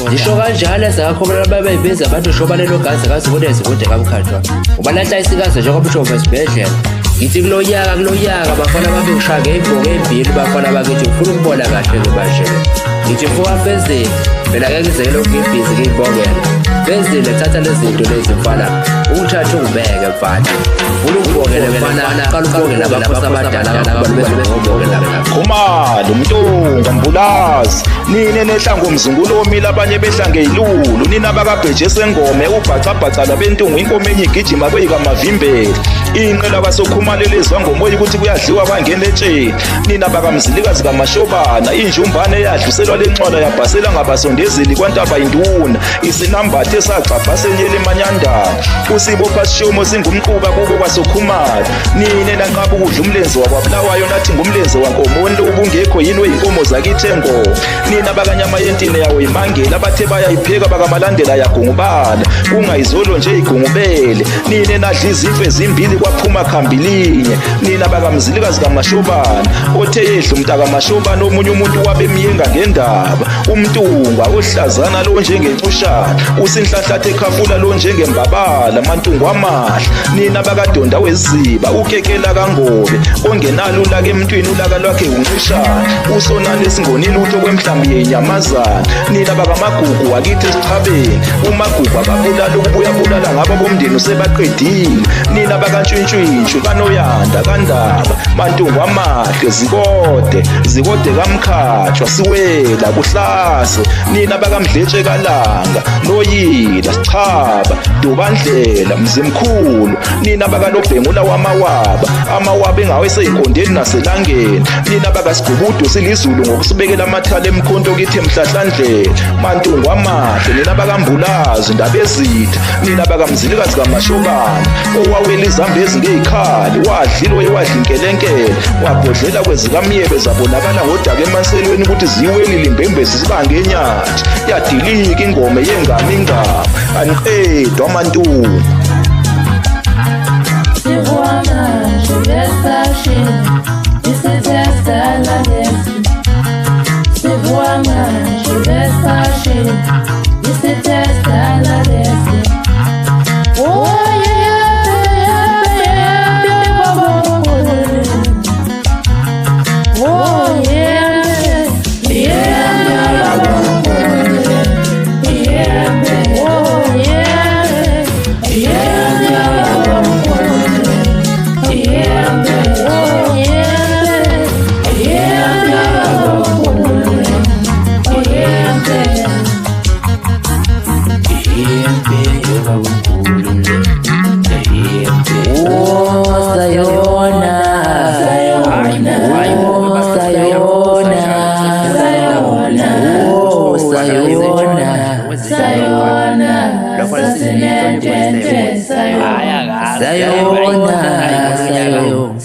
Ngisho kanjalo ezakhomela babeyibiza abantu shoba lelo gazi akazibone ezikude kamkhathwa ubalahla isikaze njengoba ushova esibhedlela ngithi kulo nyaka bafana babeshaya ngey'bhoko ey'mbili bafana bakithi ufuna ukubona kahle ngibashele ngithi mfoka fezile phela ngeke ngizekele ukungibhizi ngiyibongela fezile thatha lezi zinto lezi mfana ungithathe ungibeke mfana ufuna ukubongela mfana qala ukubongela abaphosa abadala abantu bezobongela Khumalo Mntunga Mbulazi nine nehlango umzungulo omile abanye behlange ilulu nina bakabheje sengome ubhacabhaca labentungu inkomo enye igijima kweyikamavimbeli inqela basokhumalelezwa ngomoya ukuthi kuyadliwa bangene etsheni nina bakamzilikazi kamashobana injumbane eyadluselwa lencwala yabhasela ngabasondezeli kwantaba induna isinambathe sagxabha senyele emanyandana usibopha sishomo singumquba kubo kwasokhumalo nine nanqaba ukudla umlenze wakwabulawayo nathi ngumlenze wankomoni ubungekho yini weyinkomo zakithengo nina bakanyama yentini yawo imangela abathe bayayipheka bakamalandela yagungubala kungayizolo nje igungubele nine nadla izimfe ezimbili kwaphuma khambilinye nina bakamzilikazi kamashobana othe yedla umntaka mashobana omunye umuntu wabemyenga ngendaba umntunga ohlazana lo njengencushana usinhlahlathe ekhafula lo njengembabala mantungu amahle nina bakadonda weziba ukekela kangobe ongenalo ulaka emntwini ulaka lwakhe uncushana usonana esingonini utho kwemhlambi yenyamazana nina bakamagugu wakithi esichabeni umagugu akabulala ukubuya bulala ngabo bomndeni usebaqedile nina bakantshwintshwintshwe kanoyanda kandaba mantungu amahle zikode kamkhathwa siwela kuhlase nina bakamdletshe kalanga noyila sichaba dubandlela mzimkhulu nina bakalobhengula amawaba engawe seyinkondeni naselangeni nina bakasigubudu silizulu ngokusibekela amathala emkhonto kithi emhlahlandlela mantungu amahle nina bakambulazi indaba ezitha nina bakamzilikazi kamashobana owawela izambezi ngeyikhali wadla inkelenkele wabhodlela kwezikamyebe zabonakala ngodaka emaselweni ukuthi ziwelile imbembezi zibangenyathi yadilika ingome yengama aniqedwa amantungu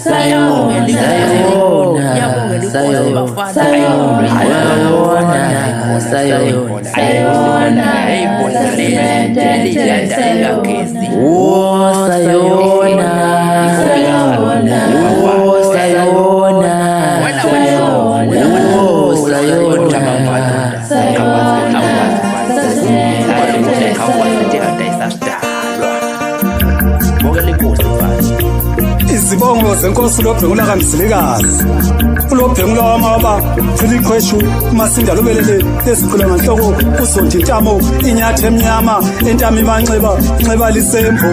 Sayona Izibongo zenkosi uLobhengula kaMzilikazi. uLobhengula wamaba philiqhweshu uMasinda lobelele lesikhula nganhloko uZondi Ntamo inyathe emnyama entamo imanxeba inxeba lisembo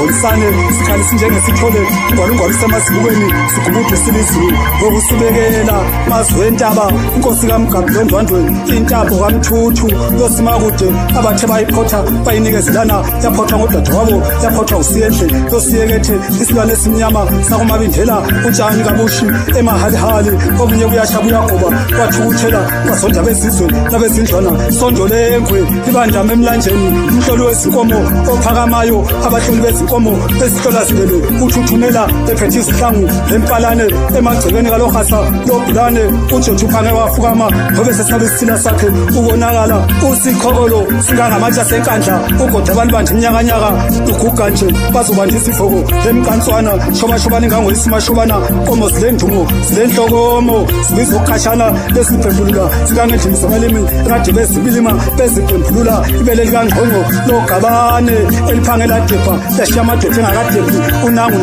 lisane sikhalisa njengesithole ingwalo semasibukweni sigubudwe silizulu ngokusibekela mazwentaba inkosi kaMgabhi Ndwandweni intabo kaMthuthu yosimakude abathe bayiphotha bayinikezelana yaphothwa ngodadewabo yaphothwa uSiyenhle yosiyekethe isilwane esimnyama sakumabindela utshani kabushi emahalihali omunye kuyasha kuyagoba kwathukuthela kwasonda bezizwe nabezindlwana sondo lengwe ibandama emlanjeni umhlolo wezinkomo ophakamayo abahloli bezinkomo bezihlola zilele uthuthumela ephethe izihlangu lempalane emagcekeni kalohasa lobhulane uJoji uphange wafukama ngobe sesaba isithila sakhe ubonakala usikhokolo singangamatsha senkandla ugoda abantu banje imnyakanyaka uguga nje bazobandisa ifoko lemkantswana shobashobana ingangoyisimashobana omo zilendumo zilenhlokomo sibiza ukukhatshana lesiphendulula sikangendlini samalimi kade bezibilima beziphendulula ibele likangqongo logabane eliphangela depha lashiya amadoda engakadephi unangu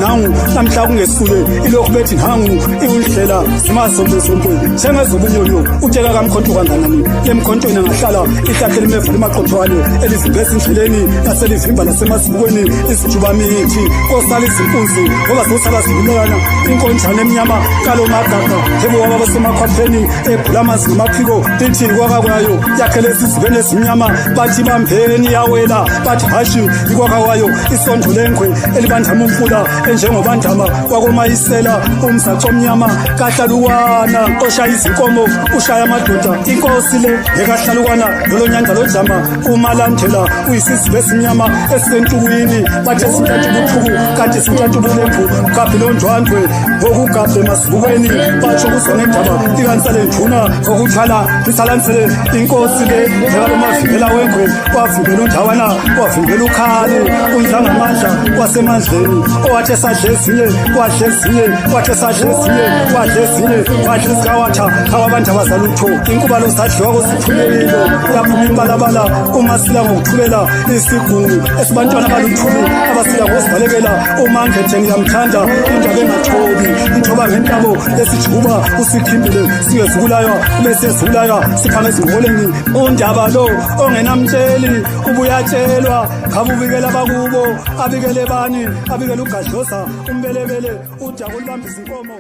namhla kungesule ilokhu bethi nhangu iwundlela zimazombezombe njengezobunyonyo uteka kamkhonto kanganani lemkhontweni angahlala ihlahle limeva limaqothwane elivimbesa indleleni naselivimba nasemasibukweni isijuba mithi kosala izimpunzi ngoba zosala zibumelana inkonjane emnyama kalomagaga hebo waba basemakhwapheni ebhula amazi ngamaphiko lithi kwaka kwayo yakhele izizibene ezimnyama bathi bambeni yawela bathi hashi ikwaka kwayo isondo lengwe elibandama umfula enjengobandama kwakomayisela umzaco omnyama kahlalukwana oshaya izinkomo ushaya amadoda inkosi le ekahlalukwana lolonyanda lojama umalandela uyisizibe esimnyama esisentukwini bathe sintathu buthuku kanti sintathu bulembu ugabhe londwandwe ngokugabhe masibukweni batsho kuzonendaba ikansale nduna ngokuthala lisalansele inkosi le njekalomavingela wengwe wavimbela undawana wavimbela ukhali undlangamandla wasemandleni owathi esadle ezinye wadle ezinye wathi esadle ezinye wadle ezinye wadle zikawatha awabantu abazalutho inkuba losadliwa kosithulelilo yaphuma imbalabala umasila ngokuthubela isigungu esibantwana baluthuli abasila ngosibalekela umangethe ngiyamthanda indaba engathobi ithoba ngentabo lesijuba usikhimbile singezukulaywa bese zukulaywa siphange ezingoleni undaba lo ongenamtsheli ubuyatshelwa khabubikela bakubo abikele bani abikele ugadlosa umbelebele ujaku libambisa inkomo